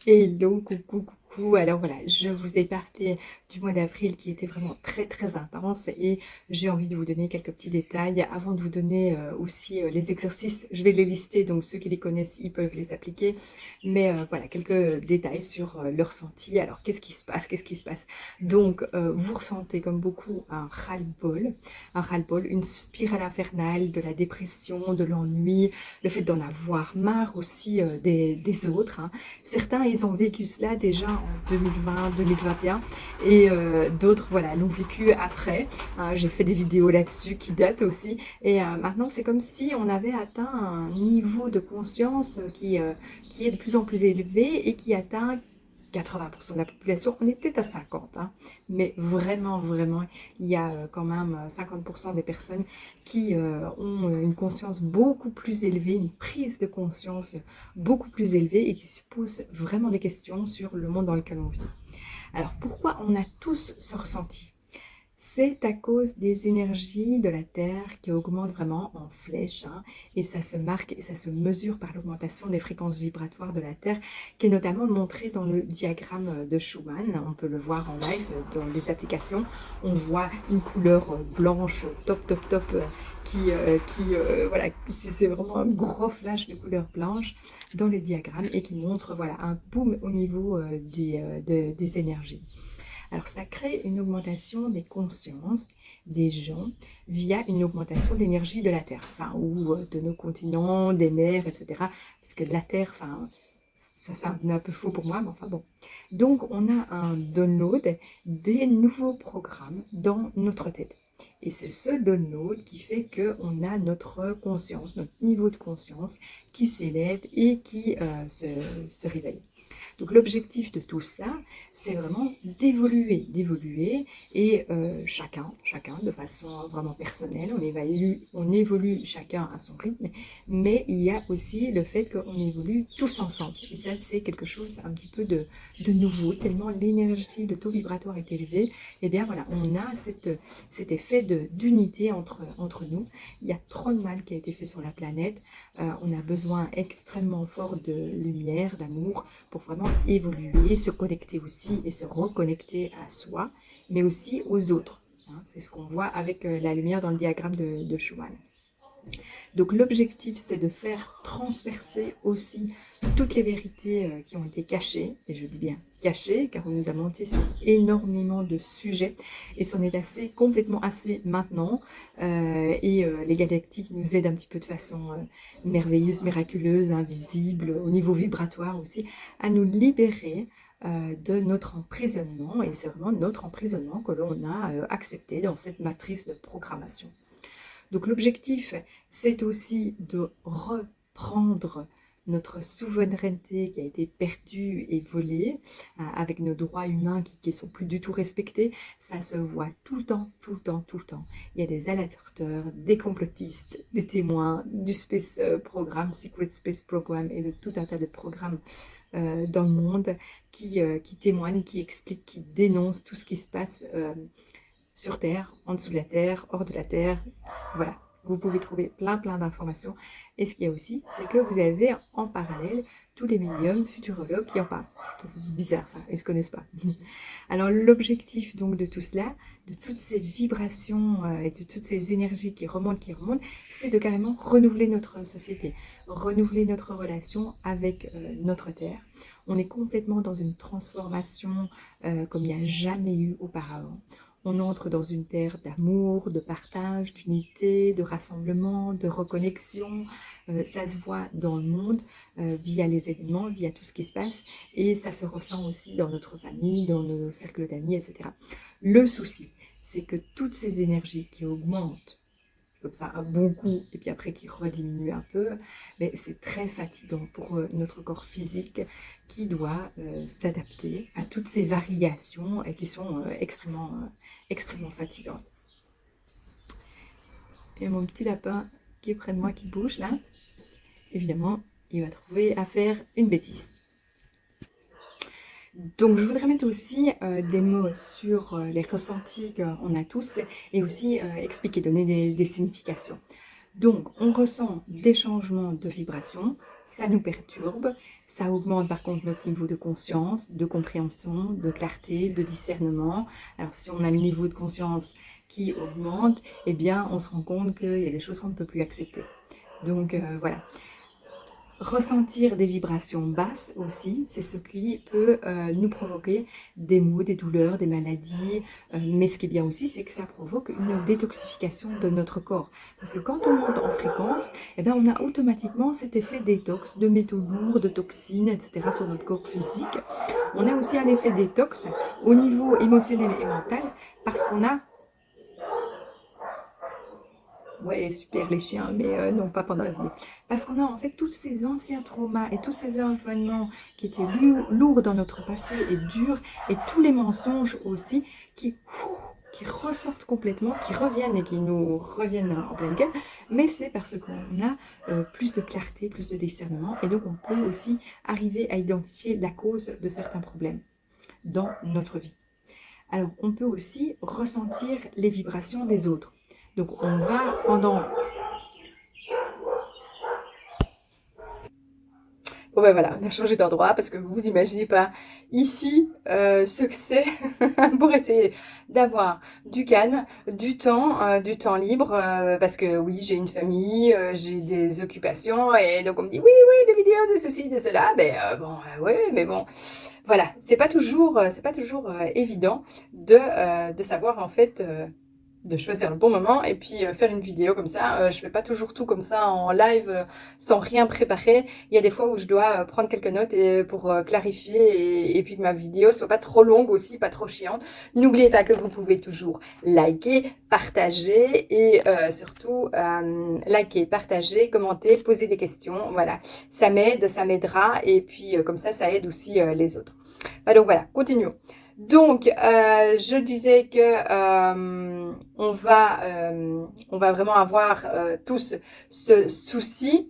Hello, coucou, coucou. Alors voilà, je vous ai parlé du mois d'avril qui était vraiment très très intense et j'ai envie de vous donner quelques petits détails avant de vous donner aussi les exercices. Je vais les lister, donc ceux qui les connaissent, ils peuvent les appliquer. Mais voilà, quelques détails sur le ressenti. Alors qu'est-ce qui se passe? Qu'est-ce qui se passe? Donc vous ressentez comme beaucoup un ras-le-bol, une spirale infernale de la dépression, de l'ennui, le fait d'en avoir marre aussi des autres, hein. Certains, ils ont vécu cela déjà en 2020, 2021 et d'autres, voilà, l'ont vécu après. J'ai fait des vidéos là-dessus qui datent aussi. Et maintenant, c'est comme si on avait atteint un niveau de conscience qui est de plus en plus élevé et qui atteint 80% de la population. On est peut-être à 50, hein, mais vraiment, vraiment, il y a quand même 50% des personnes qui ont une conscience beaucoup plus élevée, une prise de conscience beaucoup plus élevée et qui se posent vraiment des questions sur le monde dans lequel on vit. Alors pourquoi on a tous ce ressenti? C'est à cause des énergies de la Terre qui augmentent vraiment en flèche, hein, et ça se marque et ça se mesure par l'augmentation des fréquences vibratoires de la Terre, qui est notamment montré dans le diagramme de Schumann. On peut le voir en live dans les applications. On voit une couleur blanche, top, top, top, voilà, c'est vraiment un gros flash de couleur blanche dans les diagrammes et qui montre voilà, un boom au niveau des énergies. Alors ça crée une augmentation des consciences des gens via une augmentation d'énergie de la Terre, enfin, ou de nos continents, des mers, etc. Parce que de la Terre, enfin, ça c'est un peu faux pour moi, mais enfin bon. Donc on a un download des nouveaux programmes dans notre tête. Et c'est ce download qui fait qu'on a notre conscience, notre niveau de conscience qui s'élève et qui se réveille. Donc l'objectif de tout ça, c'est vraiment d'évoluer et chacun de façon vraiment personnelle, on évolue chacun à son rythme, mais il y a aussi le fait qu'on évolue tous ensemble. Et ça, c'est quelque chose un petit peu de nouveau, tellement l'énergie, le taux vibratoire est élevé, et bien voilà, on a cet effet d'unité entre nous. Il y a trop de mal qui a été fait sur la planète, on a besoin extrêmement fort de lumière, d'amour, pour vraiment évoluer, se connecter aussi et se reconnecter à soi, mais aussi aux autres, hein. C'est ce qu'on voit avec la lumière dans le diagramme de Schumann. Donc l'objectif, c'est de faire transpercer aussi toutes les vérités qui ont été cachées, et je dis bien cachées, car on nous a menti sur énormément de sujets, et c'en est assez, complètement assez maintenant, les galactiques nous aident un petit peu de façon merveilleuse, miraculeuse, invisible, au niveau vibratoire aussi, à nous libérer de notre emprisonnement, et c'est vraiment notre emprisonnement que l'on a accepté dans cette matrice de programmation. Donc l'objectif, c'est aussi de reprendre notre souveraineté qui a été perdue et volée, avec nos droits humains qui sont plus du tout respectés. Ça se voit tout le temps, tout le temps, tout le temps. Il y a des alerteurs, des complotistes, des témoins, du Space Programme, Secret Space Program et de tout un tas de programmes dans le monde qui témoignent, qui expliquent, qui dénoncent tout ce qui se passe sur Terre, en dessous de la Terre, hors de la Terre. Voilà, vous pouvez trouver plein d'informations. Et ce qu'il y a aussi, c'est que vous avez en parallèle tous les médiums futurologues qui en parlent. C'est bizarre ça, ils ne se connaissent pas. Alors l'objectif donc de tout cela, de toutes ces vibrations et de toutes ces énergies qui remontent, c'est de carrément renouveler notre société, renouveler notre relation avec notre Terre. On est complètement dans une transformation comme il n'y a jamais eu auparavant. On entre dans une terre d'amour, de partage, d'unité, de rassemblement, de reconnexion. Ça se voit dans le monde via les événements, via tout ce qui se passe, et ça se ressent aussi dans notre famille, dans nos cercles d'amis, etc. Le souci, c'est que toutes ces énergies qui augmentent comme ça un bon coup et puis après qui rediminue un peu, mais c'est très fatigant pour notre corps physique qui doit s'adapter à toutes ces variations et qui sont extrêmement fatigantes. Et mon petit lapin qui est près de moi qui bouge là, évidemment, il va trouver à faire une bêtise. Donc, je voudrais mettre aussi des mots sur les ressentis qu'on a tous et aussi expliquer, donner des significations. Donc, on ressent des changements de vibration, ça nous perturbe, ça augmente par contre notre niveau de conscience, de compréhension, de clarté, de discernement. Alors, si on a le niveau de conscience qui augmente, eh bien, on se rend compte qu'il y a des choses qu'on ne peut plus accepter. Donc, voilà. Ressentir des vibrations basses aussi, c'est ce qui peut nous provoquer des maux, des douleurs, des maladies. Mais ce qui est bien aussi, c'est que ça provoque une détoxification de notre corps. Parce que quand on monte en fréquence, eh bien, on a automatiquement cet effet détox de métaux lourds, de toxines, etc. sur notre corps physique. On a aussi un effet détox au niveau émotionnel et mental parce qu'on a... Ouais, super les chiens, mais non, pas pendant la vidéo. Parce qu'on a en fait tous ces anciens traumas et tous ces événements qui étaient lourds dans notre passé et durs, et tous les mensonges aussi qui ressortent complètement, qui reviennent et qui nous reviennent en pleine gueule. Mais c'est parce qu'on a plus de clarté, plus de discernement, et donc on peut aussi arriver à identifier la cause de certains problèmes dans notre vie. Alors, on peut aussi ressentir les vibrations des autres. Donc, on va pendant... Bon ben voilà, on a changé d'endroit parce que vous imaginez pas ici ce que c'est pour essayer d'avoir du calme, du temps libre parce que oui, j'ai une famille, j'ai des occupations et donc on me dit oui, des vidéos, des ceci, de cela, ouais, mais bon, voilà, c'est pas toujours évident de savoir en fait de choisir le bon moment et puis faire une vidéo comme ça. Je fais pas toujours tout comme ça en live sans rien préparer. Il y a des fois où je dois prendre quelques notes pour clarifier et puis que ma vidéo soit pas trop longue aussi, pas trop chiante. N'oubliez pas que vous pouvez toujours liker, partager et surtout liker, partager, commenter, poser des questions. Voilà, ça m'aide, ça m'aidera et puis comme ça aide aussi les autres. Donc voilà, continuons. Donc, je disais que on va vraiment avoir tous ce souci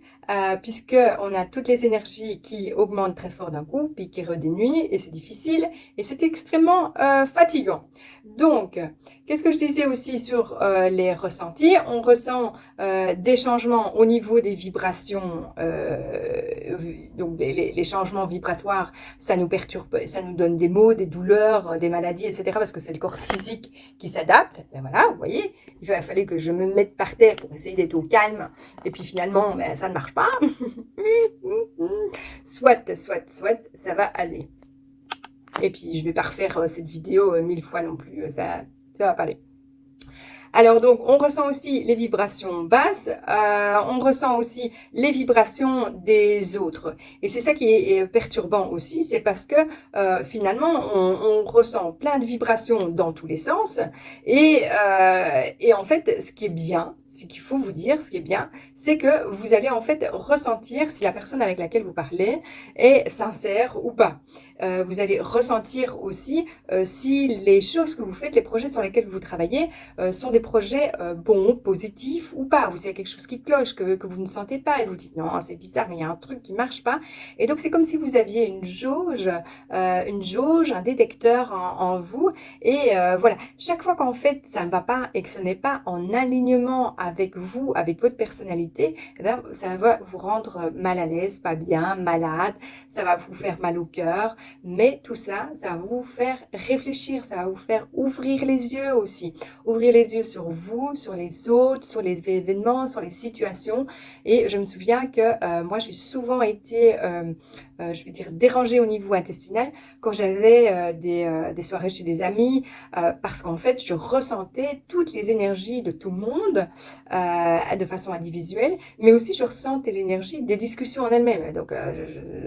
puisque on a toutes les énergies qui augmentent très fort d'un coup, puis qui redénuent, et c'est difficile, et c'est extrêmement fatigant. Donc, qu'est-ce que je disais aussi sur les ressentis? On ressent des changements au niveau des vibrations, donc les changements vibratoires, ça nous perturbe, ça nous donne des maux, des douleurs, des maladies, etc. parce que c'est le corps physique qui s'adapte. Ben voilà, vous voyez, il a fallu que je me mette par terre pour essayer d'être au calme, et puis finalement, ben, ça ne marche pas. soit, ça va aller. Et puis, je vais pas refaire cette vidéo 1000 fois non plus, ça va pas aller. Alors donc, on ressent aussi les vibrations basses, on ressent aussi les vibrations des autres. Et c'est ça qui est perturbant aussi, c'est parce que finalement, on ressent plein de vibrations dans tous les sens. Et en fait, ce qui est bien, ce qu'il faut vous dire, ce qui est bien, c'est que vous allez en fait ressentir si la personne avec laquelle vous parlez est sincère ou pas. Vous allez ressentir aussi si les choses que vous faites, les projets sur lesquels vous travaillez sont des projets bons, positifs ou pas. Vous avez quelque chose qui cloche, que vous ne sentez pas et vous dites non, c'est bizarre, mais il y a un truc qui marche pas. Et donc c'est comme si vous aviez une jauge, un détecteur en vous. Et voilà, chaque fois qu'en fait ça ne va pas et que ce n'est pas en alignement avec vous, avec votre personnalité, eh bien, ça va vous rendre mal à l'aise, pas bien, malade, ça va vous faire mal au cœur. Mais tout ça, ça va vous faire réfléchir, ça va vous faire ouvrir les yeux aussi. Ouvrir les yeux sur vous, sur les autres, sur les événements, sur les situations. Et je me souviens que moi, j'ai souvent été, je vais dire, dérangée au niveau intestinal quand j'avais des soirées chez des amis, parce qu'en fait, je ressentais toutes les énergies de tout le monde de façon individuelle, mais aussi je ressentais l'énergie des discussions en elles-mêmes. Donc,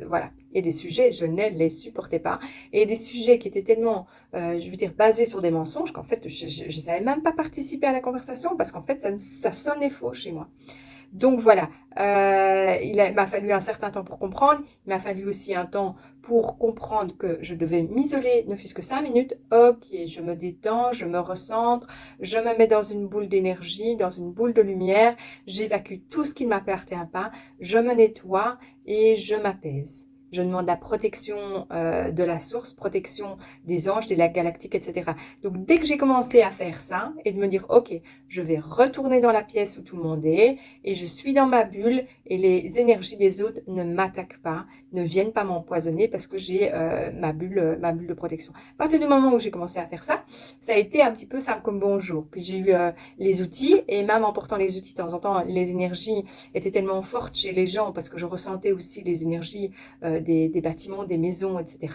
voilà. Et des sujets, je ne les supportais pas. Et des sujets qui étaient tellement, je veux dire, basés sur des mensonges qu'en fait, je ne savais même pas participer à la conversation parce qu'en fait, ça sonnait faux chez moi. Donc voilà, il m'a fallu un certain temps pour comprendre. Il m'a fallu aussi un temps pour comprendre que je devais m'isoler, ne fût-ce que 5 minutes. Ok, je me détends, je me recentre, je me mets dans une boule d'énergie, dans une boule de lumière. J'évacue tout ce qui ne m'appartient pas, je me nettoie et je m'apaise. je demande la protection de la source, protection des anges, de la galactique, etc. Donc, dès que j'ai commencé à faire ça et de me dire, ok, je vais retourner dans la pièce où tout le monde est et je suis dans ma bulle et les énergies des autres ne m'attaquent pas, ne viennent pas m'empoisonner parce que j'ai ma bulle de protection. À partir du moment où j'ai commencé à faire ça, ça a été un petit peu simple comme bonjour. Puis j'ai eu les outils et même en portant les outils, de temps en temps, les énergies étaient tellement fortes chez les gens parce que je ressentais aussi les énergies des bâtiments, des maisons, etc.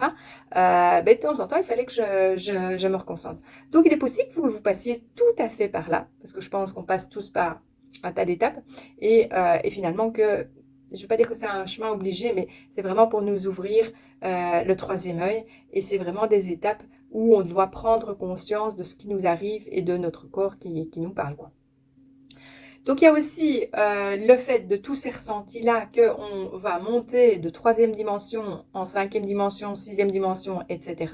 De temps en temps, il fallait que je me reconcentre. Donc, il est possible que vous passiez tout à fait par là, parce que je pense qu'on passe tous par un tas d'étapes, et finalement que, je ne vais pas dire que c'est un chemin obligé, mais c'est vraiment pour nous ouvrir le troisième œil, et c'est vraiment des étapes où on doit prendre conscience de ce qui nous arrive et de notre corps qui nous parle, quoi. Donc, il y a aussi le fait de tous ces ressentis-là qu'on va monter de troisième dimension en cinquième dimension, sixième dimension, etc.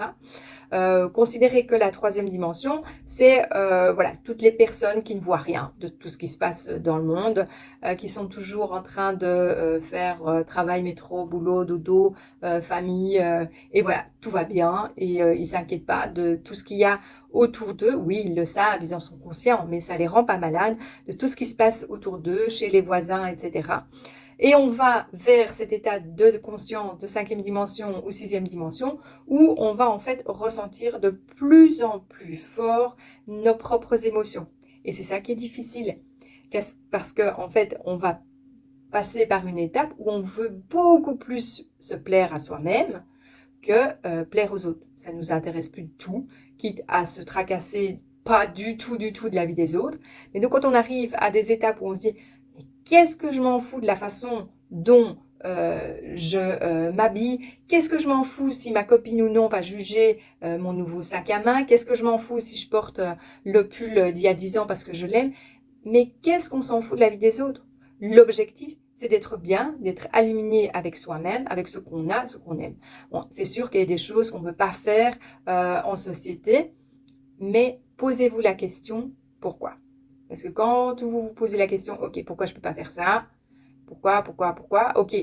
Considérez que la troisième dimension, c'est voilà, toutes les personnes qui ne voient rien de tout ce qui se passe dans le monde, qui sont toujours en train de faire travail, métro, boulot, dodo, famille, et voilà, tout va bien et ils s'inquiètent pas de tout ce qu'il y a autour d'eux. Oui, ils le savent, ils en sont conscients, mais ça les rend pas malades de tout ce qui se passe autour d'eux, chez les voisins, etc. Et on va vers cet état de conscience de cinquième dimension ou sixième dimension où on va en fait ressentir de plus en plus fort nos propres émotions. Et c'est ça qui est difficile parce que en fait, on va passer par une étape où on veut beaucoup plus se plaire à soi-même que plaire aux autres. Ça nous intéresse plus du tout, quitte à se tracasser pas du tout de la vie des autres. Mais donc quand on arrive à des étapes où on se dit mais qu'est-ce que je m'en fous de la façon dont je m'habille, qu'est-ce que je m'en fous si ma copine ou non va juger mon nouveau sac à main, qu'est-ce que je m'en fous si je porte le pull d'il y a 10 ans parce que je l'aime, mais qu'est-ce qu'on s'en fout de la vie des autres? L'objectif, c'est d'être bien, d'être aligné avec soi-même, avec ce qu'on a, ce qu'on aime. Bon, c'est sûr qu'il y a des choses qu'on ne peut pas faire en société, mais posez-vous la question, pourquoi? Parce que quand vous vous posez la question, ok, pourquoi je ne peux pas faire ça? Pourquoi? Ok,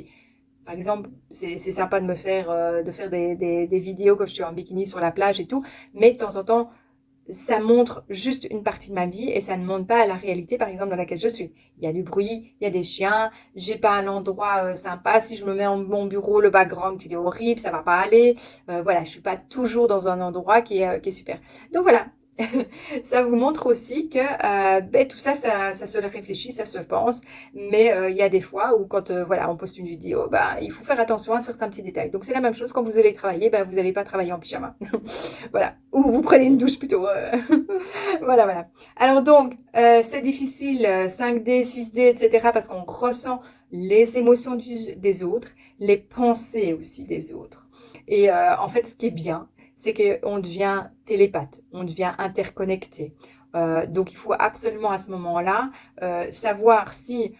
par exemple, c'est sympa de faire des vidéos quand je suis en bikini sur la plage et tout, mais de temps en temps, ça montre juste une partie de ma vie et ça ne montre pas la réalité, par exemple, dans laquelle je suis. Il y a du bruit, il y a des chiens, j'ai pas un endroit sympa. Si je me mets en mon bureau, le background, il est horrible, ça va pas aller. Voilà, je suis pas toujours dans un endroit qui est super. Donc voilà. Ça vous montre aussi que tout ça, ça se le réfléchit, ça se pense, mais il y a des fois où quand voilà, on poste une vidéo, il faut faire attention à certains petits détails. Donc c'est la même chose quand vous allez travailler, vous n'allez pas travailler en pyjama. Voilà, ou vous prenez une douche plutôt. Voilà. Alors donc, c'est difficile, 5D, 6D, etc. parce qu'on ressent les émotions des autres, les pensées aussi des autres. Et en fait, ce qui est bien, c'est qu'on devient télépathe, on devient interconnecté. Donc, il faut absolument à ce moment-là savoir si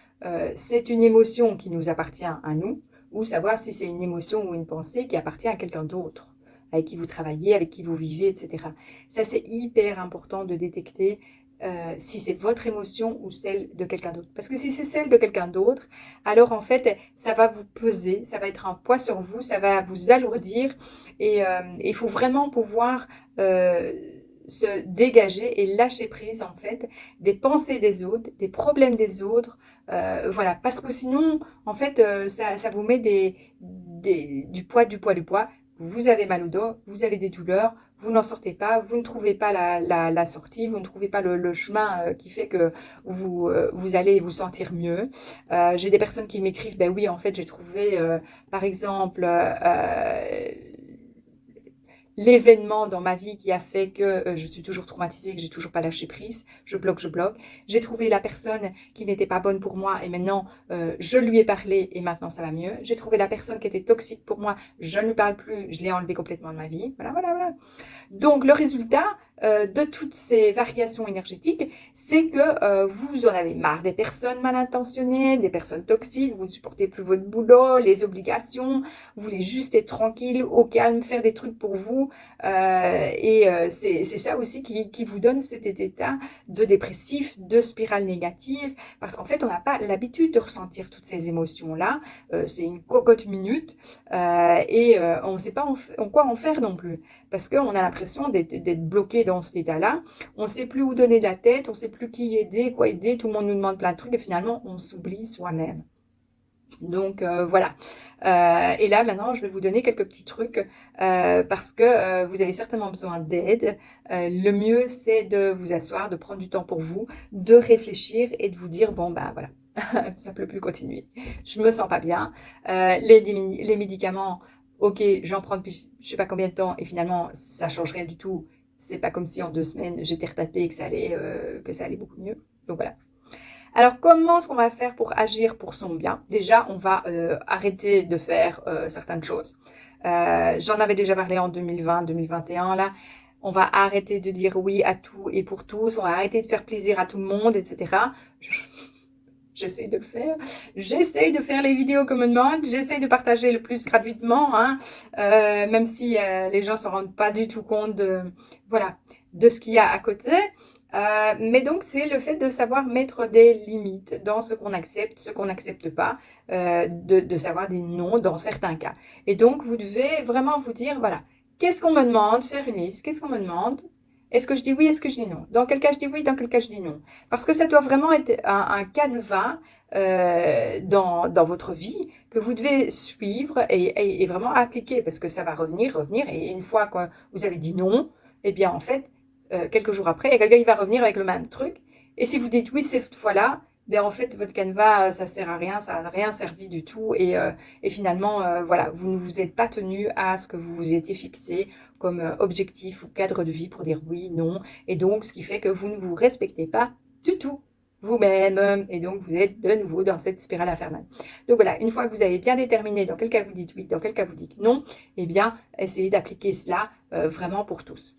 c'est une émotion qui nous appartient à nous ou savoir si c'est une émotion ou une pensée qui appartient à quelqu'un d'autre, avec qui vous travaillez, avec qui vous vivez, etc. Ça, c'est hyper important de détecter si c'est votre émotion ou celle de quelqu'un d'autre. Parce que si c'est celle de quelqu'un d'autre, alors en fait, ça va vous peser, ça va être un poids sur vous, ça va vous alourdir et il faut vraiment pouvoir se dégager et lâcher prise en fait des pensées des autres, des problèmes des autres, voilà, parce que sinon en fait ça vous met du poids. Vous avez mal au dos, vous avez des douleurs, vous n'en sortez pas, vous ne trouvez pas la sortie, vous ne trouvez pas le chemin qui fait que vous allez vous sentir mieux. J'ai des personnes qui m'écrivent, ben oui, en fait, j'ai trouvé, par exemple, l'événement dans ma vie qui a fait que je suis toujours traumatisée, que j'ai toujours pas lâché prise, je bloque. J'ai trouvé la personne qui n'était pas bonne pour moi et maintenant je lui ai parlé et maintenant ça va mieux. J'ai trouvé la personne qui était toxique pour moi, je ne lui parle plus, je l'ai enlevé complètement de ma vie. Voilà. Donc le résultat, de toutes ces variations énergétiques, c'est que vous en avez marre des personnes mal intentionnées, des personnes toxiques, vous ne supportez plus votre boulot, les obligations, vous voulez juste être tranquille, au calme, faire des trucs pour vous. C'est ça aussi qui vous donne cet état de dépressif, de spirale négative, parce qu'en fait, on n'a pas l'habitude de ressentir toutes ces émotions-là. C'est une cocotte minute on ne sait pas en quoi en faire non plus, parce qu'on a l'impression d'être bloqué dans cet état-là. On ne sait plus où donner de la tête, on ne sait plus qui aider, quoi aider, tout le monde nous demande plein de trucs et finalement, on s'oublie soi-même. Donc voilà. Et là maintenant, je vais vous donner quelques petits trucs parce que vous avez certainement besoin d'aide. Le mieux, c'est de vous asseoir, de prendre du temps pour vous, de réfléchir et de vous dire bon ben voilà, ça ne peut plus continuer. Je me sens pas bien. Les médicaments, ok, j'en prends depuis je sais pas combien de temps et finalement ça change rien du tout. C'est pas comme si en 2 semaines j'étais retapée et que ça allait beaucoup mieux. Donc voilà. Alors, comment est-ce qu'on va faire pour agir pour son bien? Déjà, on va arrêter de faire certaines choses. J'en avais déjà parlé en 2020, 2021, là. On va arrêter de dire oui à tout et pour tous. On va arrêter de faire plaisir à tout le monde, etc. J'essaye de le faire. J'essaye de faire les vidéos qu'on me demande. J'essaye de partager le plus gratuitement, hein, même si les gens ne se rendent pas du tout compte voilà, de ce qu'il y a à côté. Mais donc, c'est le fait de savoir mettre des limites dans ce qu'on accepte, ce qu'on n'accepte pas, de savoir des non dans certains cas. Et donc, vous devez vraiment vous dire, voilà, qu'est-ce qu'on me demande? Faire une liste. Qu'est-ce qu'on me demande? Est-ce que je dis oui? Est-ce que je dis non? Dans quel cas je dis oui? Dans quel cas je dis non? Parce que ça doit vraiment être un canevas dans votre vie que vous devez suivre et vraiment appliquer parce que ça va revenir. Et une fois que vous avez dit non, eh bien, en fait, quelques jours après, il y a quelqu'un qui va revenir avec le même truc. Et si vous dites oui cette fois-là, ben en fait, votre canevas, ça sert à rien, ça n'a rien servi du tout. Et finalement, voilà, vous ne vous êtes pas tenu à ce que vous vous étiez fixé comme objectif ou cadre de vie pour dire oui, non. Et donc, ce qui fait que vous ne vous respectez pas du tout vous-même. Et donc, vous êtes de nouveau dans cette spirale infernale. Donc voilà, une fois que vous avez bien déterminé dans quel cas vous dites oui, dans quel cas vous dites non, eh bien, essayez d'appliquer cela vraiment pour tous.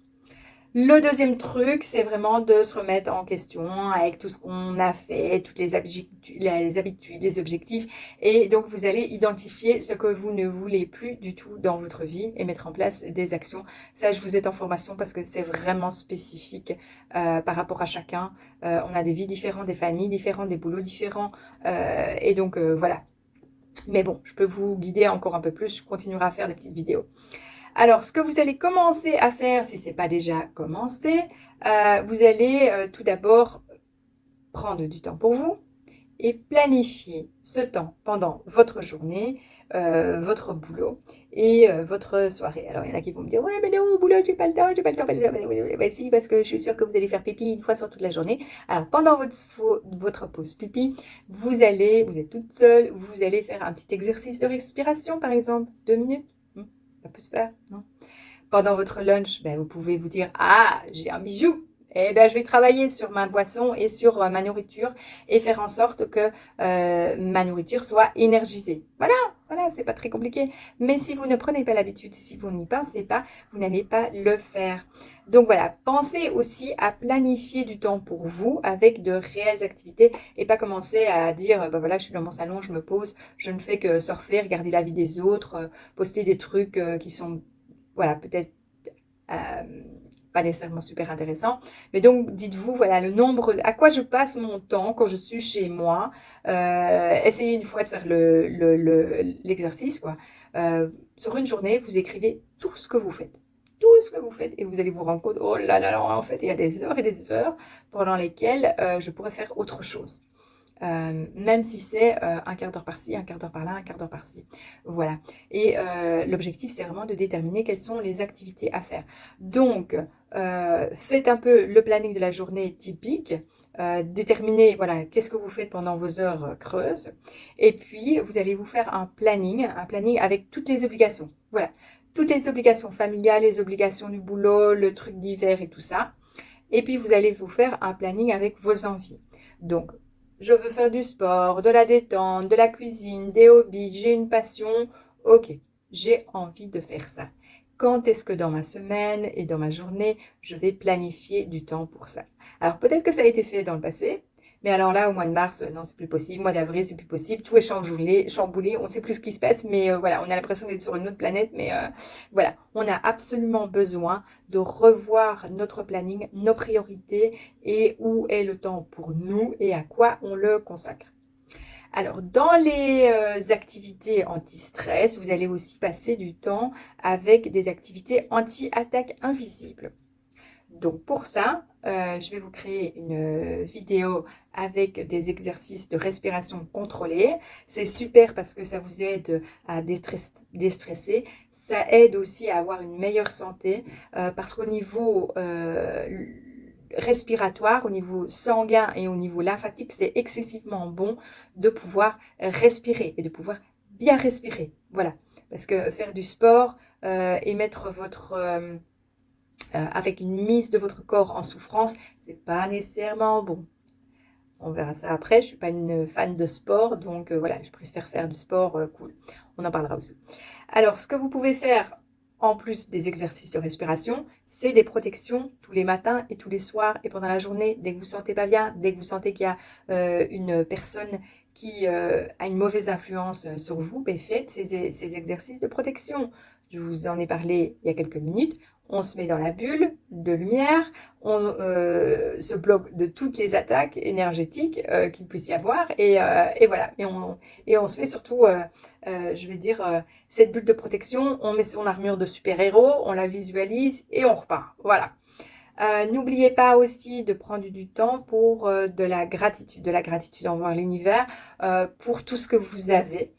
Le deuxième truc, c'est vraiment de se remettre en question avec tout ce qu'on a fait, toutes les habitudes, les objectifs. Et donc, vous allez identifier ce que vous ne voulez plus du tout dans votre vie et mettre en place des actions. Ça, je vous ai en formation parce que c'est vraiment spécifique par rapport à chacun. On a des vies différentes, des familles différentes, des boulots différents. Et donc, voilà. Mais bon, je peux vous guider encore un peu plus. Je continuerai à faire des petites vidéos. Alors, ce que vous allez commencer à faire, si ce n'est pas déjà commencé, vous allez tout d'abord prendre du temps pour vous et planifier ce temps pendant votre journée, votre boulot et votre soirée. Alors, il y en a qui vont me dire « Ouais, mais non, au boulot, j'ai pas le temps, j'ai pas le temps. » Ben, si, parce que je suis sûre que vous allez faire pipi une fois sur toute la journée. Alors, pendant votre pause pipi, vous êtes toute seule, vous allez faire un petit exercice de respiration, par exemple, 2 minutes. Ça peut se faire, non? Pendant votre lunch, ben, vous pouvez vous dire « Ah, j'ai un bijou !» Eh bien, je vais travailler sur ma boisson et sur ma nourriture et faire en sorte que ma nourriture soit énergisée. Voilà, c'est pas très compliqué. Mais si vous ne prenez pas l'habitude, si vous n'y pensez pas, vous n'allez pas le faire. Donc voilà, pensez aussi à planifier du temps pour vous avec de réelles activités et pas commencer à dire ben voilà, je suis dans mon salon, je me pose, je ne fais que surfer, regarder la vie des autres, poster des trucs qui sont voilà, peut-être pas nécessairement super intéressants. Mais donc, dites-vous, voilà, le nombre, à quoi je passe mon temps quand je suis chez moi. Essayez une fois de faire l'exercice, quoi. Sur une journée, vous écrivez tout ce que vous faites. Tout ce que vous faites et vous allez vous rendre compte, oh là là, en fait, il y a des heures et des heures pendant lesquelles je pourrais faire autre chose. Même si c'est un quart d'heure par-ci, un quart d'heure par-là, un quart d'heure par-ci. Voilà. Et l'objectif, c'est vraiment de déterminer quelles sont les activités à faire. Donc, faites un peu le planning de la journée typique. Déterminez, voilà, qu'est-ce que vous faites pendant vos heures creuses. Et puis, vous allez vous faire un planning avec toutes les obligations. Voilà. Toutes les obligations familiales, les obligations du boulot, le truc d'hiver et tout ça. Et puis, vous allez vous faire un planning avec vos envies. Donc, je veux faire du sport, de la détente, de la cuisine, des hobbies, j'ai une passion. Ok, j'ai envie de faire ça. quand est-ce que dans ma semaine et dans ma journée, je vais planifier du temps pour ça. Alors peut-être que ça a été fait dans le passé, mais alors là, au mois de mars, non, c'est plus possible. Au mois d'avril, c'est plus possible. Tout est chamboulé. On ne sait plus ce qui se passe, mais voilà, on a l'impression d'être sur une autre planète. Mais voilà, on a absolument besoin de revoir notre planning, nos priorités et où est le temps pour nous et à quoi on le consacre. Alors, dans les activités anti-stress, vous allez aussi passer du temps avec des activités anti-attaque invisibles. Donc pour ça, je vais vous créer une vidéo avec des exercices de respiration contrôlée. C'est super parce que ça vous aide à déstresser. Ça aide aussi à avoir une meilleure santé parce qu'au niveau respiratoire, au niveau sanguin et au niveau lymphatique, c'est excessivement bon de pouvoir respirer et de pouvoir bien respirer. Voilà, parce que faire du sport et mettre votre... avec une mise de votre corps en souffrance, c'est pas nécessairement bon. On verra ça après. Je suis pas une fan de sport, donc voilà, je préfère faire du sport cool. On en parlera aussi. Alors, ce que vous pouvez faire en plus des exercices de respiration, c'est des protections tous les matins et tous les soirs et pendant la journée. Dès que vous ne sentez pas bien, dès que vous sentez qu'il y a une personne qui a une mauvaise influence sur vous, ben faites ces exercices de protection. Je vous en ai parlé il y a quelques minutes. On se met dans la bulle de lumière, on se bloque de toutes les attaques énergétiques qu'il puisse y avoir et voilà. Et on se met surtout, je vais dire, cette bulle de protection, on met son armure de super-héros, on la visualise et on repart. Voilà. N'oubliez pas aussi de prendre du temps pour de la gratitude envers l'univers, pour tout ce que vous avez.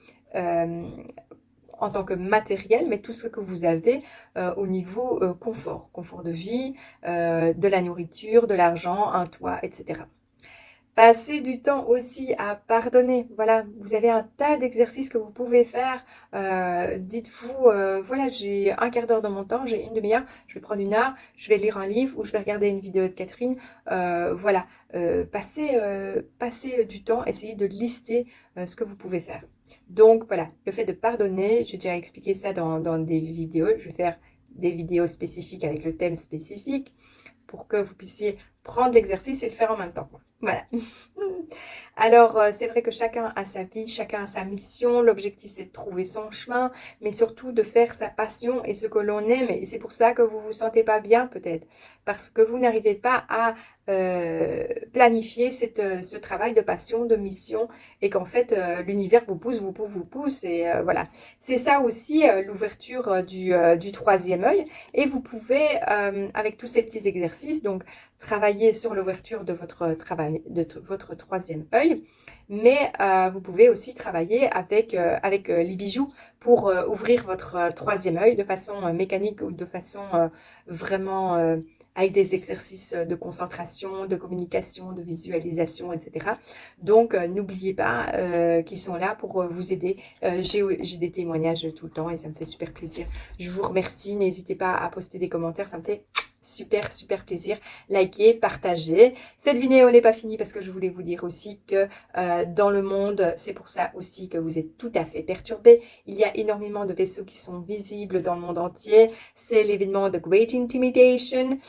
En tant que matériel, mais tout ce que vous avez au niveau confort de vie, de la nourriture, de l'argent, un toit, etc. Passez du temps aussi à pardonner. Voilà, vous avez un tas d'exercices que vous pouvez faire. Dites-vous, voilà, j'ai un quart d'heure de mon temps, j'ai une demi-heure, je vais prendre une heure, je vais lire un livre ou je vais regarder une vidéo de Catherine. Voilà, passez du temps, essayez de lister ce que vous pouvez faire. Donc voilà, le fait de pardonner, j'ai déjà expliqué ça dans des vidéos. Je vais faire des vidéos spécifiques avec le thème spécifique pour que vous puissiez prendre l'exercice et le faire en même temps. Voilà. Alors, c'est vrai que chacun a sa vie, chacun a sa mission. L'objectif, c'est de trouver son chemin, mais surtout de faire sa passion et ce que l'on aime. Et c'est pour ça que vous vous sentez pas bien, peut-être, parce que vous n'arrivez pas à planifier ce travail de passion, de mission, et qu'en fait, l'univers vous pousse. Et voilà. C'est ça aussi l'ouverture du troisième œil. Et vous pouvez, avec tous ces petits exercices, donc travailler sur l'ouverture de votre troisième œil, mais vous pouvez aussi travailler avec les bijoux pour ouvrir votre troisième œil de façon mécanique ou de façon vraiment avec des exercices de concentration, de communication, de visualisation, etc. Donc, n'oubliez pas qu'ils sont là pour vous aider. J'ai des témoignages tout le temps et ça me fait super plaisir. Je vous remercie. N'hésitez pas à poster des commentaires, ça me fait super plaisir. Likez, partagez. Cette vidéo n'est pas finie parce que je voulais vous dire aussi que dans le monde, c'est pour ça aussi que vous êtes tout à fait perturbés. Il y a énormément de vaisseaux qui sont visibles dans le monde entier. C'est l'événement The Great Intimidation.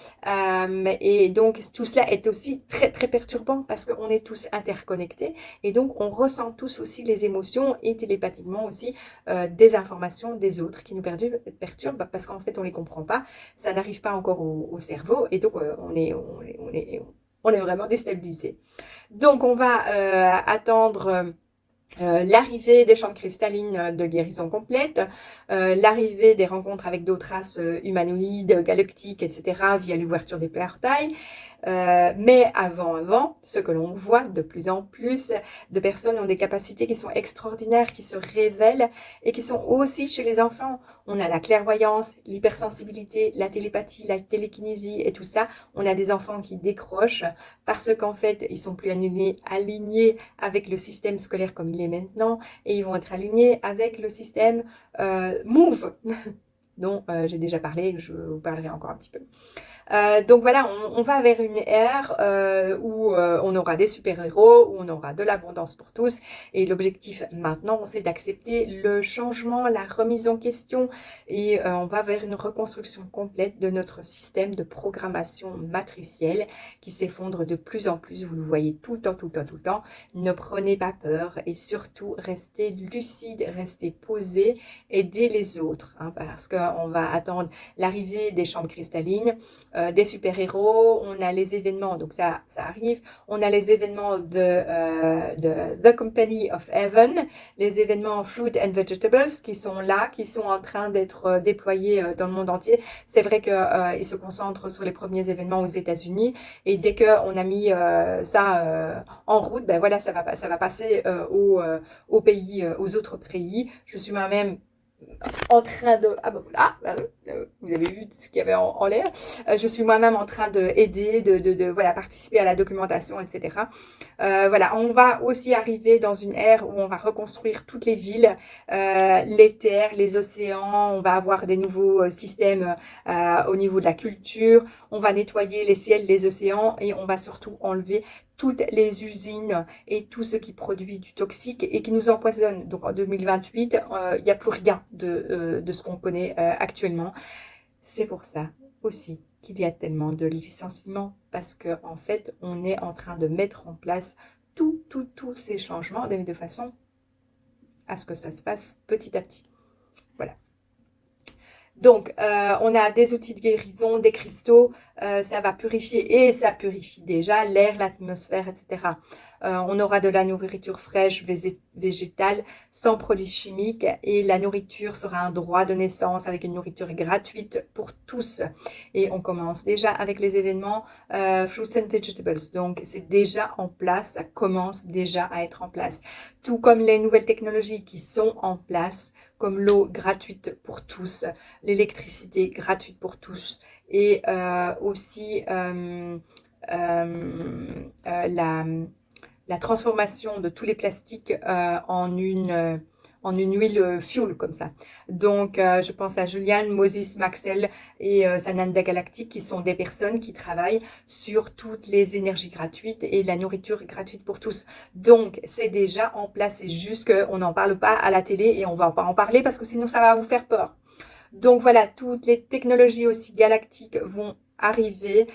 Et donc, tout cela est aussi très perturbant parce qu'on est tous interconnectés. Et donc, on ressent tous aussi les émotions et télépathiquement aussi des informations des autres qui nous perturbent parce qu'en fait, on ne les comprend pas. Ça n'arrive pas encore au cerveau et donc on est vraiment déstabilisé. Donc on va attendre l'arrivée des chambres cristallines de guérison complète, l'arrivée des rencontres avec d'autres races humanoïdes, galactiques, etc. via l'ouverture des portails. Mais avant, ce que l'on voit de plus en plus de personnes ont des capacités qui sont extraordinaires, qui se révèlent et qui sont aussi chez les enfants. On a la clairvoyance, l'hypersensibilité, la télépathie, la télékinésie et tout ça. On a des enfants qui décrochent parce qu'en fait, ils sont plus alignés avec le système scolaire comme il est maintenant et ils vont être alignés avec le système MOVE. dont j'ai déjà parlé, je vous parlerai encore un petit peu. Donc voilà, on va vers une ère où on aura des super-héros, où on aura de l'abondance pour tous. Et l'objectif maintenant, c'est d'accepter le changement, la remise en question. Et on va vers une reconstruction complète de notre système de programmation matricielle qui s'effondre de plus en plus. Vous le voyez tout le temps, tout le temps, tout le temps. Ne prenez pas peur et surtout restez lucide, restez posé, aidez les autres. Hein, parce qu'on va attendre l'arrivée des chambres cristallines, des super-héros, on a les événements, donc ça arrive, on a les événements de The Company of Heaven, les événements Fruit and Vegetables qui sont là, qui sont en train d'être déployés dans le monde entier. C'est vrai qu'ils se concentrent sur les premiers événements aux États-Unis et dès qu'on a mis ça en route, ben voilà, ça va passer aux pays, aux autres pays. Je suis moi-même en train de... Ah ben voilà, vous avez vu ce qu'il y avait en l'air. Je suis moi-même en train d'aider, voilà, participer à la documentation, etc. Voilà, on va aussi arriver dans une ère où on va reconstruire toutes les villes, les terres, les océans. On va avoir des nouveaux systèmes au niveau de la culture. On va nettoyer les ciels, les océans et on va surtout enlever toutes les usines et tout ce qui produit du toxique et qui nous empoisonne. Donc en 2028, il n'y a plus rien de ce qu'on connaît actuellement. C'est pour ça aussi qu'il y a tellement de licenciements parce qu'en fait, on est en train de mettre en place tous ces changements de façon à ce que ça se passe petit à petit. Voilà. Donc, on a des outils de guérison, des cristaux, ça va purifier et ça purifie déjà l'air, l'atmosphère, etc. On aura de la nourriture fraîche, végétale, sans produits chimiques et la nourriture sera un droit de naissance avec une nourriture gratuite pour tous. Et on commence déjà avec les événements Fruits and Vegetables. Donc, c'est déjà en place, ça commence déjà à être en place. Tout comme les nouvelles technologies qui sont en place, comme l'eau gratuite pour tous, l'électricité gratuite pour tous et aussi la transformation de tous les plastiques en une huile fuel comme ça. Donc, je pense à Julian, Moses, Maxel et Sananda Galactic qui sont des personnes qui travaillent sur toutes les énergies gratuites et la nourriture gratuite pour tous. Donc, c'est déjà en place. C'est juste qu'on n'en parle pas à la télé et on ne va pas en parler parce que sinon, ça va vous faire peur. Donc, voilà, toutes les technologies aussi galactiques vont arriver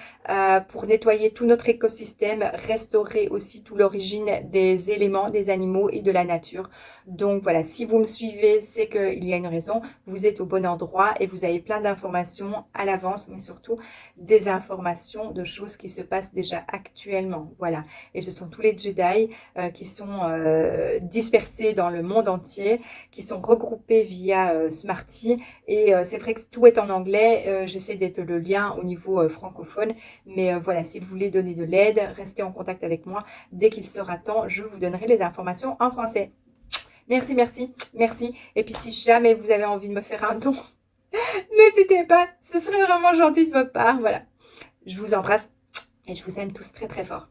pour nettoyer tout notre écosystème, restaurer aussi toute l'origine des éléments, des animaux et de la nature. Donc voilà, si vous me suivez, c'est qu'il y a une raison, vous êtes au bon endroit et vous avez plein d'informations à l'avance, mais surtout des informations de choses qui se passent déjà actuellement. Voilà, et ce sont tous les Jedi qui sont dispersés dans le monde entier, qui sont regroupés via Smarty et c'est vrai que tout est en anglais, j'essaie d'être le lien au niveau francophone, mais voilà, si vous voulez donner de l'aide, restez en contact avec moi. Dès qu'il sera temps, je vous donnerai les informations en français. Merci, merci, merci. Et puis si jamais vous avez envie de me faire un don, n'hésitez pas, ce serait vraiment gentil de votre part. Voilà, je vous embrasse et je vous aime tous très très fort.